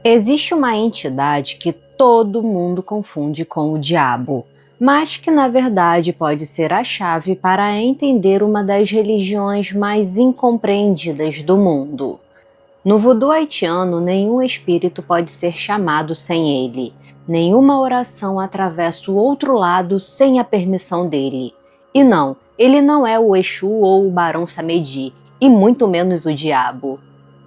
Existe uma entidade que todo mundo confunde com o diabo, mas que na verdade pode ser a chave para entender uma das religiões mais incompreendidas do mundo. No vodu haitiano, nenhum espírito pode ser chamado sem ele. Nenhuma oração atravessa o outro lado sem a permissão dele. E não, ele não é o Exu ou o Barão Samedi, e muito menos o diabo.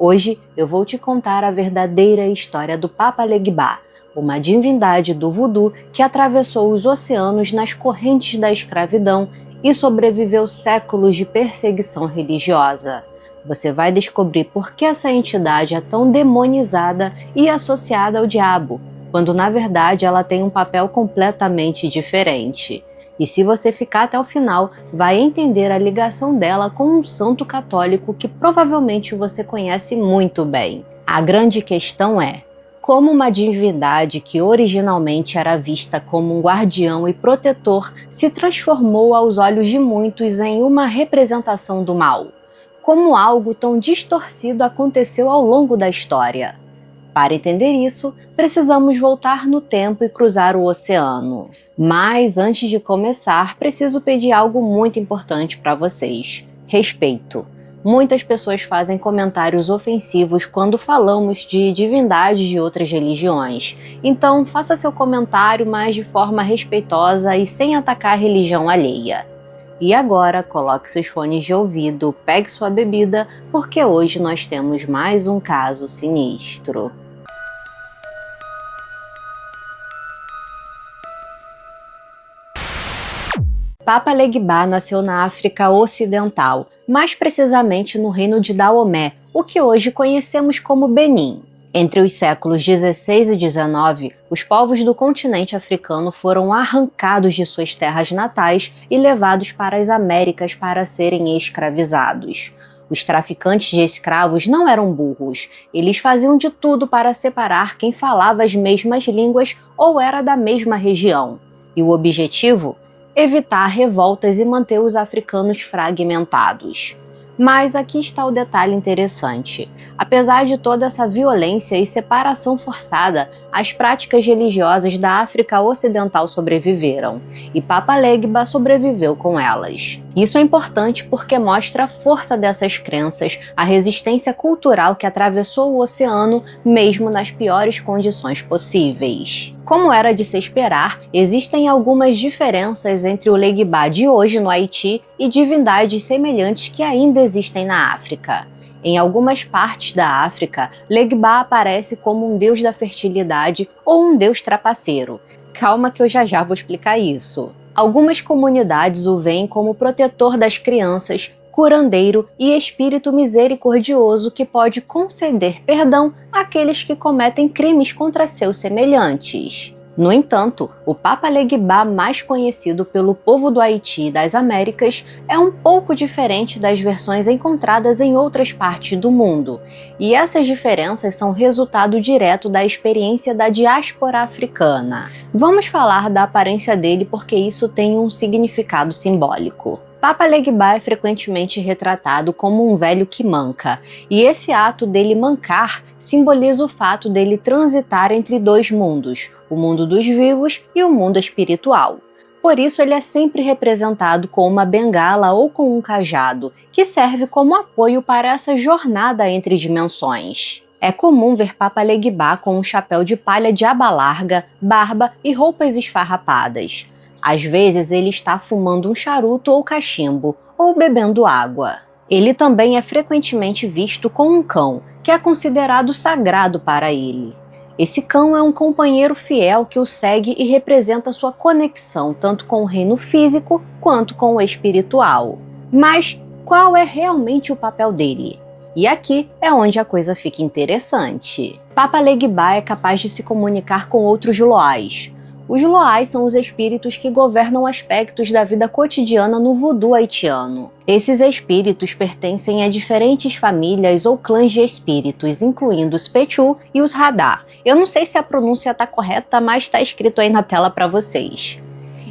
Hoje eu vou te contar a verdadeira história do Papa Legba, uma divindade do vodu que atravessou os oceanos nas correntes da escravidão e sobreviveu séculos de perseguição religiosa. Você vai descobrir por que essa entidade é tão demonizada e associada ao diabo, quando na verdade ela tem um papel completamente diferente. E se você ficar até o final, vai entender a ligação dela com um santo católico que provavelmente você conhece muito bem. A grande questão é: como uma divindade que originalmente era vista como um guardião e protetor se transformou aos olhos de muitos em uma representação do mal? Como algo tão distorcido aconteceu ao longo da história? Para entender isso, precisamos voltar no tempo e cruzar o oceano. Mas antes de começar, preciso pedir algo muito importante para vocês: respeito. Muitas pessoas fazem comentários ofensivos quando falamos de divindades de outras religiões. Então, faça seu comentário, mas de forma respeitosa e sem atacar a religião alheia. E agora, coloque seus fones de ouvido, pegue sua bebida, porque hoje nós temos mais um caso sinistro. Papa Legba nasceu na África Ocidental, mais precisamente no reino de Daomé, o que hoje conhecemos como Benin. Entre os séculos 16 e 19, os povos do continente africano foram arrancados de suas terras natais e levados para as Américas para serem escravizados. Os traficantes de escravos não eram burros, eles faziam de tudo para separar quem falava as mesmas línguas ou era da mesma região. E o objetivo? Evitar revoltas e manter os africanos fragmentados. Mas aqui está o detalhe interessante. Apesar de toda essa violência e separação forçada, as práticas religiosas da África Ocidental sobreviveram, e Papa Legba sobreviveu com elas. Isso é importante porque mostra a força dessas crenças, a resistência cultural que atravessou o oceano mesmo nas piores condições possíveis. Como era de se esperar, existem algumas diferenças entre o Legba de hoje no Haiti e divindades semelhantes que ainda existem na África. Em algumas partes da África, Legba aparece como um deus da fertilidade ou um deus trapaceiro. Calma que eu já vou explicar isso. Algumas comunidades o veem como protetor das crianças, curandeiro e espírito misericordioso que pode conceder perdão àqueles que cometem crimes contra seus semelhantes. No entanto, o Papa Legba, mais conhecido pelo povo do Haiti e das Américas, é um pouco diferente das versões encontradas em outras partes do mundo, e essas diferenças são resultado direto da experiência da diáspora africana. Vamos falar da aparência dele porque isso tem um significado simbólico. Papa Legba é frequentemente retratado como um velho que manca, e esse ato dele mancar simboliza o fato dele transitar entre dois mundos, o mundo dos vivos e o mundo espiritual. Por isso ele é sempre representado com uma bengala ou com um cajado, que serve como apoio para essa jornada entre dimensões. É comum ver Papa Legba com um chapéu de palha de aba larga, barba e roupas esfarrapadas. Às vezes ele está fumando um charuto ou cachimbo, ou bebendo água. Ele também é frequentemente visto com um cão, que é considerado sagrado para ele. Esse cão é um companheiro fiel que o segue e representa sua conexão tanto com o reino físico quanto com o espiritual. Mas qual é realmente o papel dele? E aqui é onde a coisa fica interessante. Papa Legba é capaz de se comunicar com outros loais. Os loais são os espíritos que governam aspectos da vida cotidiana no vodu haitiano. Esses espíritos pertencem a diferentes famílias ou clãs de espíritos, incluindo os Pechu e os Radá. Eu não sei se a pronúncia está correta, mas está escrito aí na tela para vocês.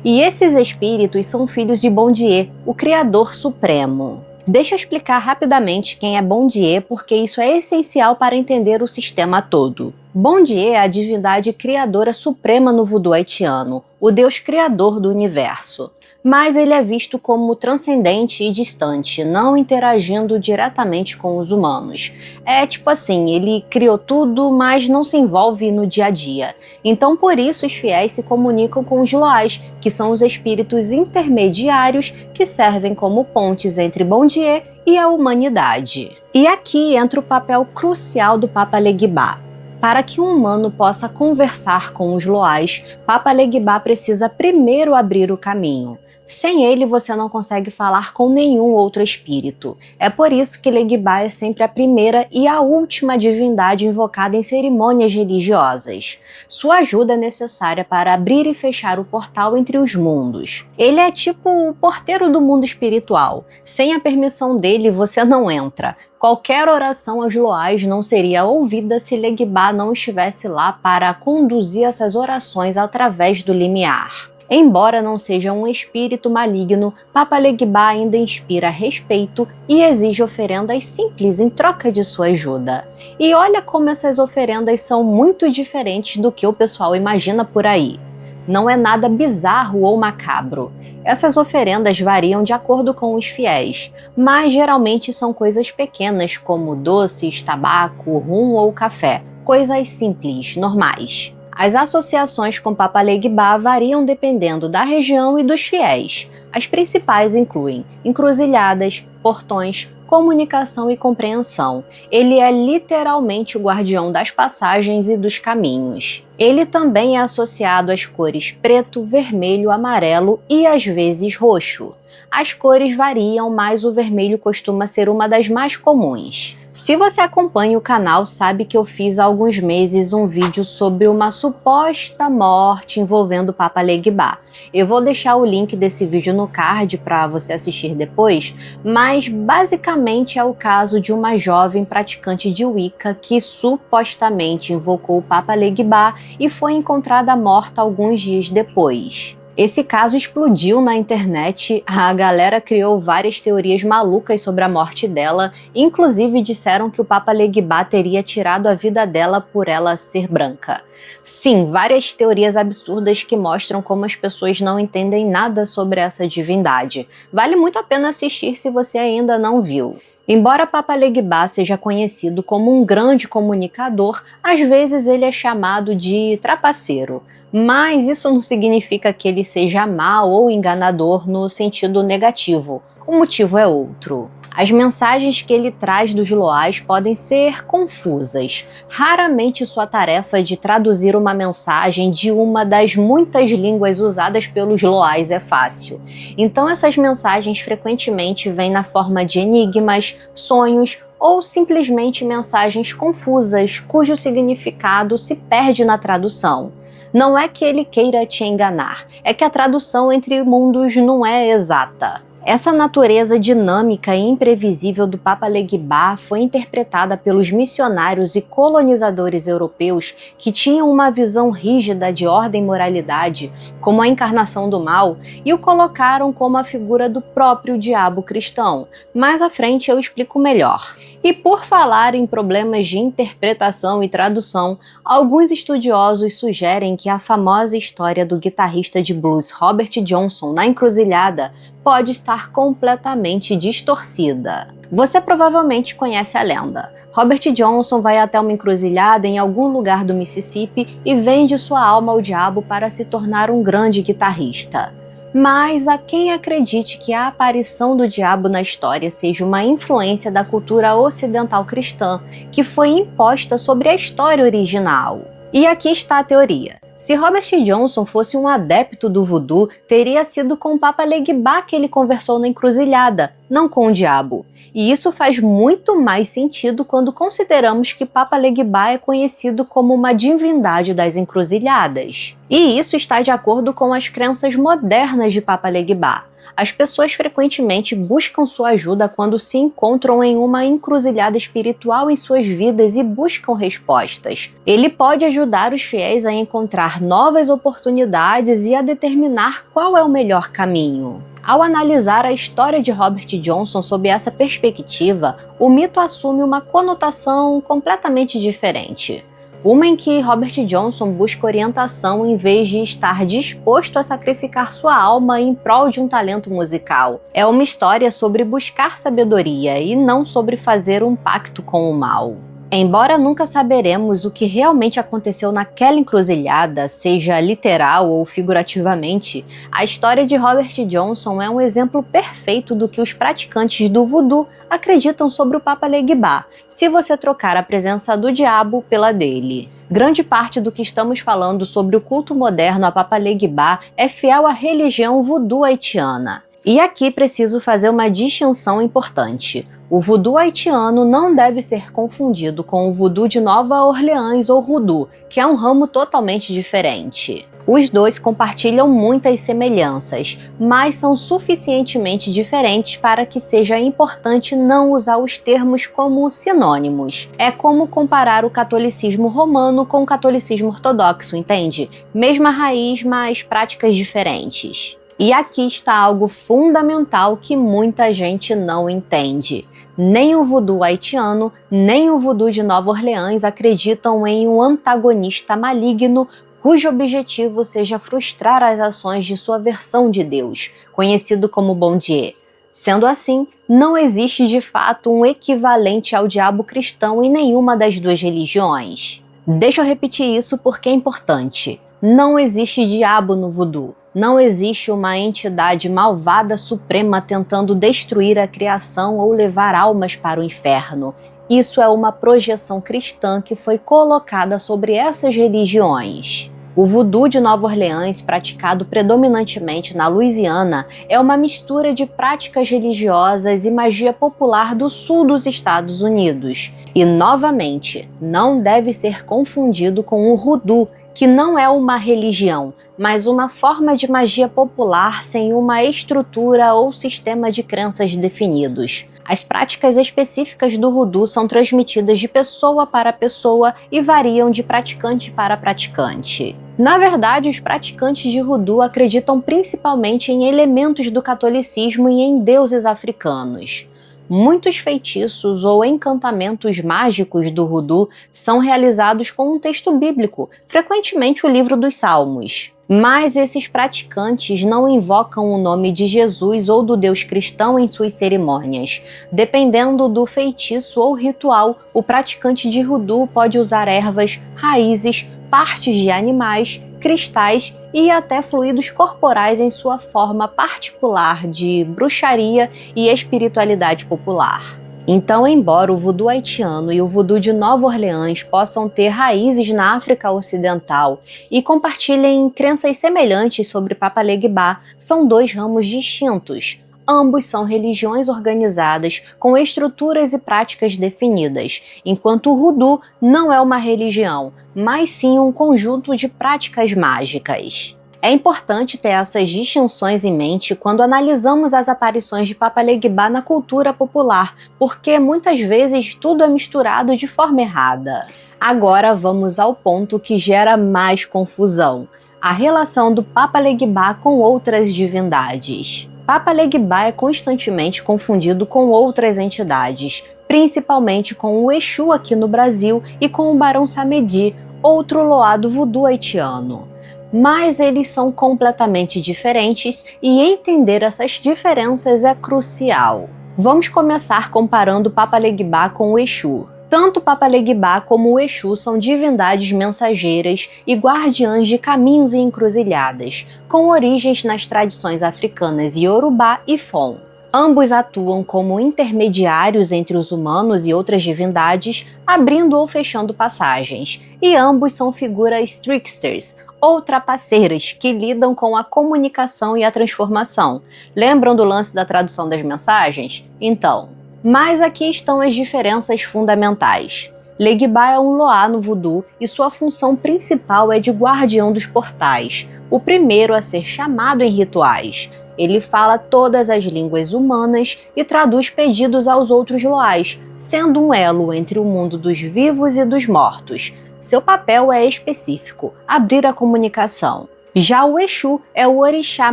E esses espíritos são filhos de Bondier, o Criador Supremo. Deixa eu explicar rapidamente quem é Bondier, porque isso é essencial para entender o sistema todo. Bondye é a divindade criadora suprema no voodoo haitiano, o deus criador do universo. Mas ele é visto como transcendente e distante, não interagindo diretamente com os humanos. É tipo assim, ele criou tudo, mas não se envolve no dia a dia. Então por isso os fiéis se comunicam com os loais, que são os espíritos intermediários que servem como pontes entre Bondye e a humanidade. E aqui entra o papel crucial do Papa Legba. Para que um humano possa conversar com os loais, Papa Legba precisa primeiro abrir o caminho. Sem ele, você não consegue falar com nenhum outro espírito. É por isso que Legba é sempre a primeira e a última divindade invocada em cerimônias religiosas. Sua ajuda é necessária para abrir e fechar o portal entre os mundos. Ele é tipo o porteiro do mundo espiritual. Sem a permissão dele, você não entra. Qualquer oração aos loais não seria ouvida se Legba não estivesse lá para conduzir essas orações através do limiar. Embora não seja um espírito maligno, Papa Legba ainda inspira respeito e exige oferendas simples em troca de sua ajuda. E olha como essas oferendas são muito diferentes do que o pessoal imagina por aí. Não é nada bizarro ou macabro. Essas oferendas variam de acordo com os fiéis, mas geralmente são coisas pequenas como doces, tabaco, rum ou café, coisas simples, normais. As associações com Papa Legba variam dependendo da região e dos fiéis. As principais incluem encruzilhadas, portões, comunicação e compreensão. Ele é literalmente o guardião das passagens e dos caminhos. Ele também é associado às cores preto, vermelho, amarelo e às vezes roxo. As cores variam, mas o vermelho costuma ser uma das mais comuns. Se você acompanha o canal, sabe que eu fiz há alguns meses um vídeo sobre uma suposta morte envolvendo o Papa Legba. Eu vou deixar o link desse vídeo no card para você assistir depois, mas basicamente é o caso de uma jovem praticante de Wicca que supostamente invocou o Papa Legba e foi encontrada morta alguns dias depois. Esse caso explodiu na internet, a galera criou várias teorias malucas sobre a morte dela, inclusive disseram que o Papa Legba teria tirado a vida dela por ela ser branca. Sim, várias teorias absurdas que mostram como as pessoas não entendem nada sobre essa divindade. Vale muito a pena assistir se você ainda não viu. Embora Papa Legba seja conhecido como um grande comunicador, às vezes ele é chamado de trapaceiro. Mas isso não significa que ele seja mau ou enganador no sentido negativo. O motivo é outro. As mensagens que ele traz dos loais podem ser confusas. Raramente sua tarefa de traduzir uma mensagem de uma das muitas línguas usadas pelos loais é fácil. Então essas mensagens frequentemente vêm na forma de enigmas, sonhos ou simplesmente mensagens confusas, cujo significado se perde na tradução. Não é que ele queira te enganar, é que a tradução entre mundos não é exata. Essa natureza dinâmica e imprevisível do Papa Legba foi interpretada pelos missionários e colonizadores europeus que tinham uma visão rígida de ordem e moralidade, como a encarnação do mal, e o colocaram como a figura do próprio diabo cristão. Mais à frente eu explico melhor. E por falar em problemas de interpretação e tradução, alguns estudiosos sugerem que a famosa história do guitarrista de blues Robert Johnson na encruzilhada pode estar completamente distorcida. Você provavelmente conhece a lenda. Robert Johnson vai até uma encruzilhada em algum lugar do Mississippi e vende sua alma ao diabo para se tornar um grande guitarrista. Mas há quem acredite que a aparição do diabo na história seja uma influência da cultura ocidental cristã, que foi imposta sobre a história original. E aqui está a teoria. Se Robert Johnson fosse um adepto do voodoo, teria sido com o Papa Legba que ele conversou na encruzilhada, não com o diabo. E isso faz muito mais sentido quando consideramos que Papa Legba é conhecido como uma divindade das encruzilhadas. E isso está de acordo com as crenças modernas de Papa Legba. As pessoas frequentemente buscam sua ajuda quando se encontram em uma encruzilhada espiritual em suas vidas e buscam respostas. Ele pode ajudar os fiéis a encontrar novas oportunidades e a determinar qual é o melhor caminho. Ao analisar a história de Robert Johnson sob essa perspectiva, o mito assume uma conotação completamente diferente. Uma em que Robert Johnson busca orientação em vez de estar disposto a sacrificar sua alma em prol de um talento musical. É uma história sobre buscar sabedoria e não sobre fazer um pacto com o mal. Embora nunca saberemos o que realmente aconteceu naquela encruzilhada, seja literal ou figurativamente, a história de Robert Johnson é um exemplo perfeito do que os praticantes do voodoo acreditam sobre o Papa Legba, se você trocar a presença do diabo pela dele. Grande parte do que estamos falando sobre o culto moderno a Papa Legba é fiel à religião voodoo haitiana. E aqui preciso fazer uma distinção importante. O voodoo haitiano não deve ser confundido com o voodoo de Nova Orleans ou Hoodoo, que é um ramo totalmente diferente. Os dois compartilham muitas semelhanças, mas são suficientemente diferentes para que seja importante não usar os termos como sinônimos. É como comparar o catolicismo romano com o catolicismo ortodoxo, entende? Mesma raiz, mas práticas diferentes. E aqui está algo fundamental que muita gente não entende. Nem o voodoo haitiano, nem o voodoo de Nova Orleans acreditam em um antagonista maligno cujo objetivo seja frustrar as ações de sua versão de Deus, conhecido como Bon Dieu. Sendo assim, não existe de fato um equivalente ao diabo cristão em nenhuma das duas religiões. Deixa eu repetir isso porque é importante. Não existe diabo no voodoo. Não existe uma entidade malvada suprema tentando destruir a criação ou levar almas para o inferno. Isso é uma projeção cristã que foi colocada sobre essas religiões. O voodoo de Nova Orleans, praticado predominantemente na Louisiana, é uma mistura de práticas religiosas e magia popular do sul dos Estados Unidos. E, novamente, não deve ser confundido com o hoodoo, que não é uma religião, mas uma forma de magia popular sem uma estrutura ou sistema de crenças definidos. As práticas específicas do voodoo são transmitidas de pessoa para pessoa e variam de praticante para praticante. Na verdade, os praticantes de voodoo acreditam principalmente em elementos do catolicismo e em deuses africanos. Muitos feitiços ou encantamentos mágicos do voodoo são realizados com um texto bíblico, frequentemente o livro dos Salmos. Mas esses praticantes não invocam o nome de Jesus ou do Deus cristão em suas cerimônias. Dependendo do feitiço ou ritual, o praticante de voodoo pode usar ervas, raízes, partes de animais, cristais e até fluidos corporais em sua forma particular de bruxaria e espiritualidade popular. Então, embora o voodoo haitiano e o voodoo de Nova Orleans possam ter raízes na África Ocidental e compartilhem crenças semelhantes sobre Papa Legba, são dois ramos distintos. Ambos são religiões organizadas com estruturas e práticas definidas, enquanto o voodoo não é uma religião, mas sim um conjunto de práticas mágicas. É importante ter essas distinções em mente quando analisamos as aparições de Papa Legba na cultura popular, porque muitas vezes tudo é misturado de forma errada. Agora vamos ao ponto que gera mais confusão: a relação do Papa Legba com outras divindades. Papa Legba é constantemente confundido com outras entidades, principalmente com o Exu aqui no Brasil e com o Barão Samedi, outro loá do voodoo haitiano. Mas eles são completamente diferentes e entender essas diferenças é crucial. Vamos começar comparando Papa Legba com o Exu. Tanto Papa Legba como o Exu são divindades mensageiras e guardiãs de caminhos e encruzilhadas, com origens nas tradições africanas Yorubá e Fon. Ambos atuam como intermediários entre os humanos e outras divindades, abrindo ou fechando passagens, e ambos são figuras tricksters, ou trapaceiras, que lidam com a comunicação e a transformação. Lembram do lance da tradução das mensagens? Então, mas aqui estão as diferenças fundamentais. Legba é um loá no voodoo e sua função principal é de guardião dos portais, o primeiro a ser chamado em rituais. Ele fala todas as línguas humanas e traduz pedidos aos outros loás, sendo um elo entre o mundo dos vivos e dos mortos. Seu papel é específico: abrir a comunicação. Já o Exu é o orixá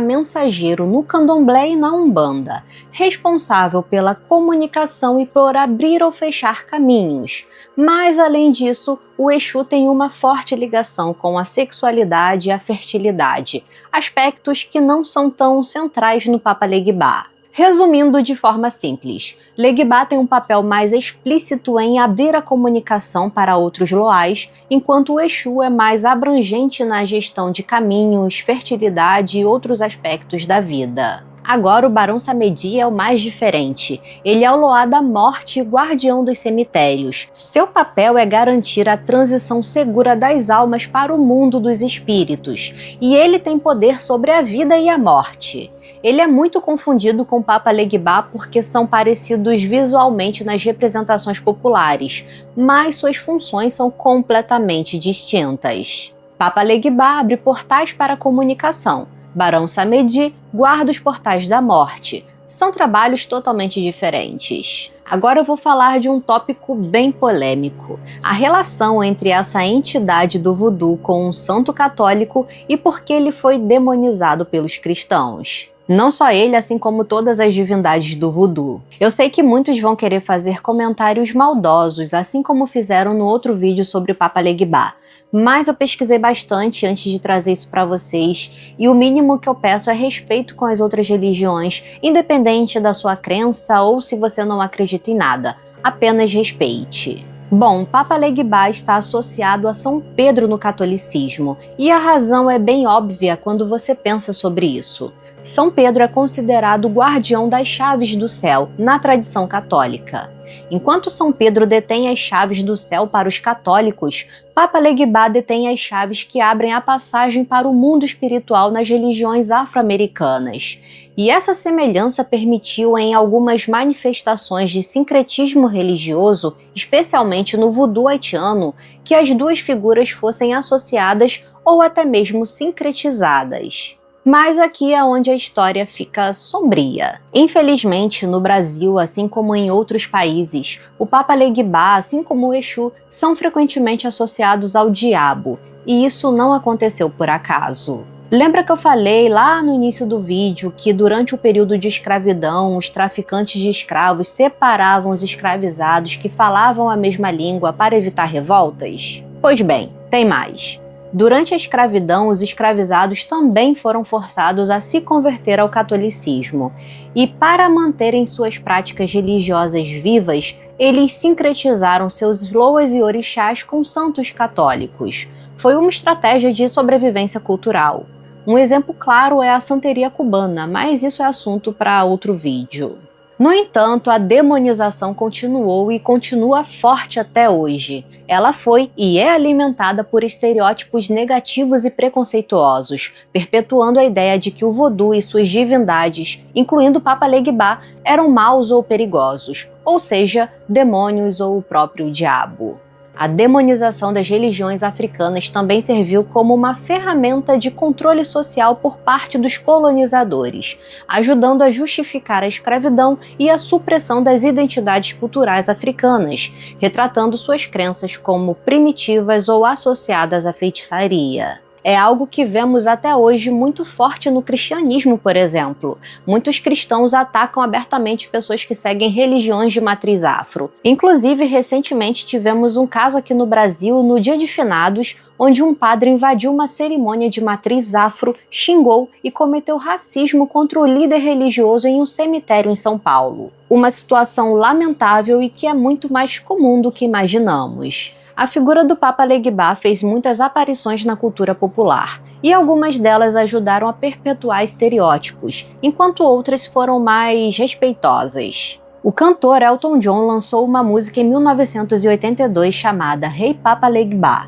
mensageiro no candomblé e na umbanda, responsável pela comunicação e por abrir ou fechar caminhos. Mas, além disso, o Exu tem uma forte ligação com a sexualidade e a fertilidade, aspectos que não são tão centrais no Papa Legba. Resumindo de forma simples, Legba tem um papel mais explícito em abrir a comunicação para outros loais, enquanto o Exu é mais abrangente na gestão de caminhos, fertilidade e outros aspectos da vida. Agora o Barão Samedi é o mais diferente. Ele é o Loá da morte e guardião dos cemitérios. Seu papel é garantir a transição segura das almas para o mundo dos espíritos, e ele tem poder sobre a vida e a morte. Ele é muito confundido com o Papa Legba porque são parecidos visualmente nas representações populares, mas suas funções são completamente distintas. Papa Legba abre portais para a comunicação. Barão Samedi guarda os portais da morte. São trabalhos totalmente diferentes. Agora eu vou falar de um tópico bem polêmico: a relação entre essa entidade do voodoo com um santo católico e por que ele foi demonizado pelos cristãos. Não só ele, assim como todas as divindades do voodoo. Eu sei que muitos vão querer fazer comentários maldosos, assim como fizeram no outro vídeo sobre o Papa Legba. Mas eu pesquisei bastante antes de trazer isso para vocês, e o mínimo que eu peço é respeito com as outras religiões, independente da sua crença ou se você não acredita em nada. Apenas respeite. Bom, Papa Legba está associado a São Pedro no catolicismo, e a razão é bem óbvia quando você pensa sobre isso. São Pedro é considerado o guardião das chaves do céu, na tradição católica. Enquanto São Pedro detém as chaves do céu para os católicos, Papa Legba detém as chaves que abrem a passagem para o mundo espiritual nas religiões afro-americanas. E essa semelhança permitiu em algumas manifestações de sincretismo religioso, especialmente no voodoo haitiano, que as duas figuras fossem associadas ou até mesmo sincretizadas. Mas aqui é onde a história fica sombria. Infelizmente, no Brasil, assim como em outros países, o Papa Legba, assim como o Exu, são frequentemente associados ao diabo, e isso não aconteceu por acaso. Lembra que eu falei lá no início do vídeo que durante o período de escravidão, os traficantes de escravos separavam os escravizados que falavam a mesma língua para evitar revoltas? Pois bem, tem mais. Durante a escravidão, os escravizados também foram forçados a se converter ao catolicismo, e para manterem suas práticas religiosas vivas, eles sincretizaram seus loas e orixás com santos católicos. Foi uma estratégia de sobrevivência cultural. Um exemplo claro é a santeria cubana, mas isso é assunto para outro vídeo. No entanto, a demonização continuou e continua forte até hoje. Ela foi e é alimentada por estereótipos negativos e preconceituosos, perpetuando a ideia de que o voodoo e suas divindades, incluindo o Papa Legba, eram maus ou perigosos, ou seja, demônios ou o próprio diabo. A demonização das religiões africanas também serviu como uma ferramenta de controle social por parte dos colonizadores, ajudando a justificar a escravidão e a supressão das identidades culturais africanas, retratando suas crenças como primitivas ou associadas à feitiçaria. É algo que vemos até hoje muito forte no cristianismo, por exemplo. Muitos cristãos atacam abertamente pessoas que seguem religiões de matriz afro. Inclusive, recentemente tivemos um caso aqui no Brasil, no Dia de Finados, onde um padre invadiu uma cerimônia de matriz afro, xingou e cometeu racismo contra o líder religioso em um cemitério em São Paulo. Uma situação lamentável e que é muito mais comum do que imaginamos. A figura do Papa Legba fez muitas aparições na cultura popular, e algumas delas ajudaram a perpetuar estereótipos, enquanto outras foram mais respeitosas. O cantor Elton John lançou uma música em 1982 chamada Hey Papa Legba.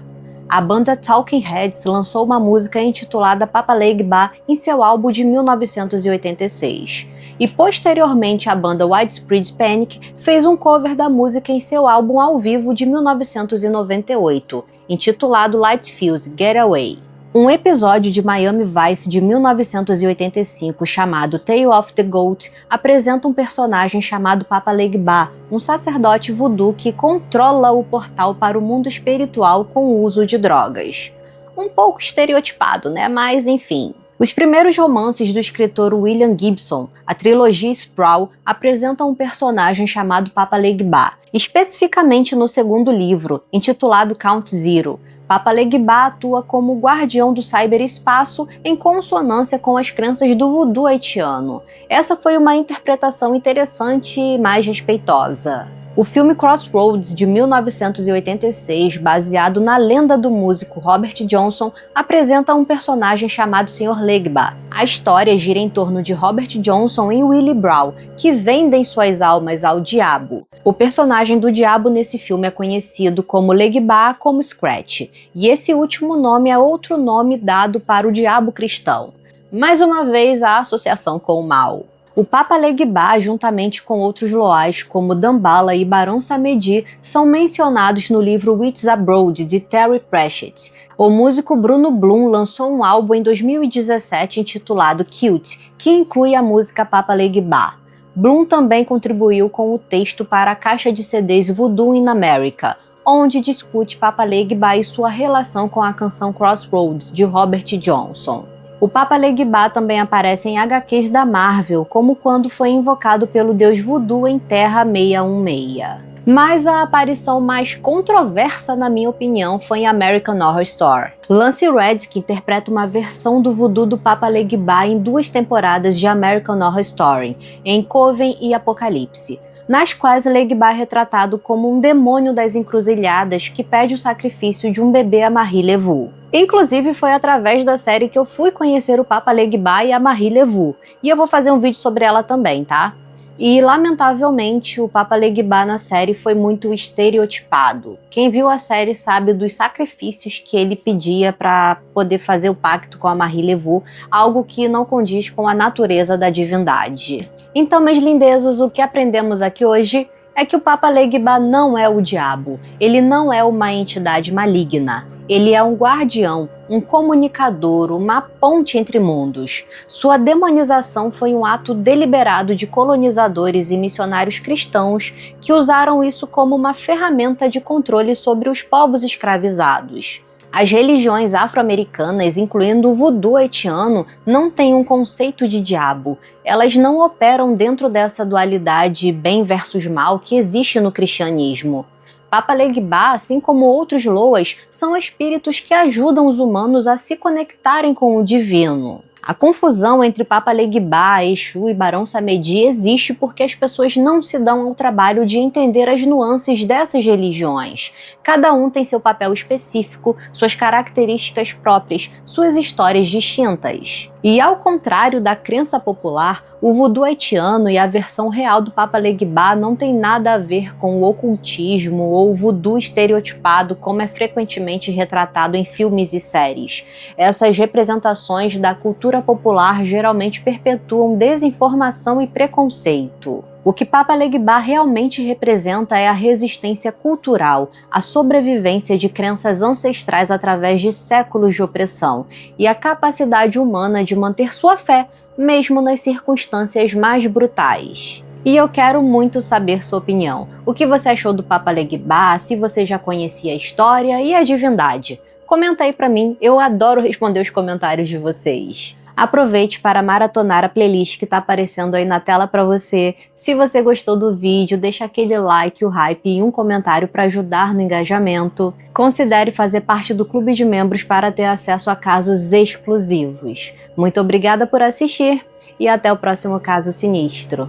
A banda Talking Heads lançou uma música intitulada Papa Legba em seu álbum de 1986. E posteriormente a banda Widespread Panic fez um cover da música em seu álbum ao vivo de 1998, intitulado Light Fuse Getaway. Um episódio de Miami Vice de 1985 chamado Tale of the Goat apresenta um personagem chamado Papa Legba, um sacerdote voodoo que controla o portal para o mundo espiritual com o uso de drogas. Um pouco estereotipado, né? Mas enfim. Os primeiros romances do escritor William Gibson, a trilogia Sprawl, apresentam um personagem chamado Papa Legba, especificamente no segundo livro, intitulado Count Zero. Papa Legba atua como guardião do cyberespaço em consonância com as crenças do voodoo haitiano. Essa foi uma interpretação interessante e mais respeitosa. O filme Crossroads, de 1986, baseado na lenda do músico Robert Johnson, apresenta um personagem chamado Sr. Legba. A história gira em torno de Robert Johnson e Willie Brown, que vendem suas almas ao diabo. O personagem do diabo nesse filme é conhecido como Legba, como Scratch, e esse último nome é outro nome dado para o diabo cristão. Mais uma vez, a associação com o mal. O Papa Legba, juntamente com outros loais como Damballa e Barão Samedi, são mencionados no livro Witches Abroad, de Terry Pratchett. O músico Bruno Bloom lançou um álbum em 2017 intitulado Cute, que inclui a música Papa Legba. Bloom também contribuiu com o texto para a caixa de CDs Voodoo in America, onde discute Papa Legba e sua relação com a canção Crossroads, de Robert Johnson. O Papa Legba também aparece em HQs da Marvel, como quando foi invocado pelo deus voodoo em Terra 616. Mas a aparição mais controversa, na minha opinião, foi em American Horror Story. Lance Reddick, que interpreta uma versão do voodoo do Papa Legba em 2 temporadas de American Horror Story, em Coven e Apocalipse, nas quais Legba é retratado como um demônio das encruzilhadas que pede o sacrifício de um bebê a Marie Levu. Inclusive, foi através da série que eu fui conhecer o Papa Legba e a Marie Levu, e eu vou fazer um vídeo sobre ela também, tá? E, lamentavelmente, o Papa Legba na série foi muito estereotipado. Quem viu a série sabe dos sacrifícios que ele pedia para poder fazer o pacto com a Marie Levu, algo que não condiz com a natureza da divindade. Então, meus lindezos, o que aprendemos aqui hoje é que o Papa Legba não é o diabo, ele não é uma entidade maligna. Ele é um guardião, um comunicador, uma ponte entre mundos. Sua demonização foi um ato deliberado de colonizadores e missionários cristãos que usaram isso como uma ferramenta de controle sobre os povos escravizados. As religiões afro-americanas, incluindo o voodoo haitiano, não têm um conceito de diabo. Elas não operam dentro dessa dualidade bem versus mal que existe no cristianismo. Papa Legba, assim como outros loas, são espíritos que ajudam os humanos a se conectarem com o divino. A confusão entre Papa Legba, Exu e Barão Samedi existe porque as pessoas não se dão ao trabalho de entender as nuances dessas religiões. Cada um tem seu papel específico, suas características próprias, suas histórias distintas. E ao contrário da crença popular, o voodoo haitiano e a versão real do Papa Legba não tem nada a ver com o ocultismo ou o voodoo estereotipado como é frequentemente retratado em filmes e séries. Essas representações da cultura popular geralmente perpetuam desinformação e preconceito. O que Papa Legba realmente representa é a resistência cultural, a sobrevivência de crenças ancestrais através de séculos de opressão e a capacidade humana de manter sua fé, mesmo nas circunstâncias mais brutais. E eu quero muito saber sua opinião. O que você achou do Papa Legba, se você já conhecia a história e a divindade? Comenta aí pra mim, eu adoro responder os comentários de vocês. Aproveite para maratonar a playlist que está aparecendo aí na tela para você. Se você gostou do vídeo, deixa aquele like, o hype e um comentário para ajudar no engajamento. Considere fazer parte do clube de membros para ter acesso a casos exclusivos. Muito obrigada por assistir e até o próximo Caso Sinistro.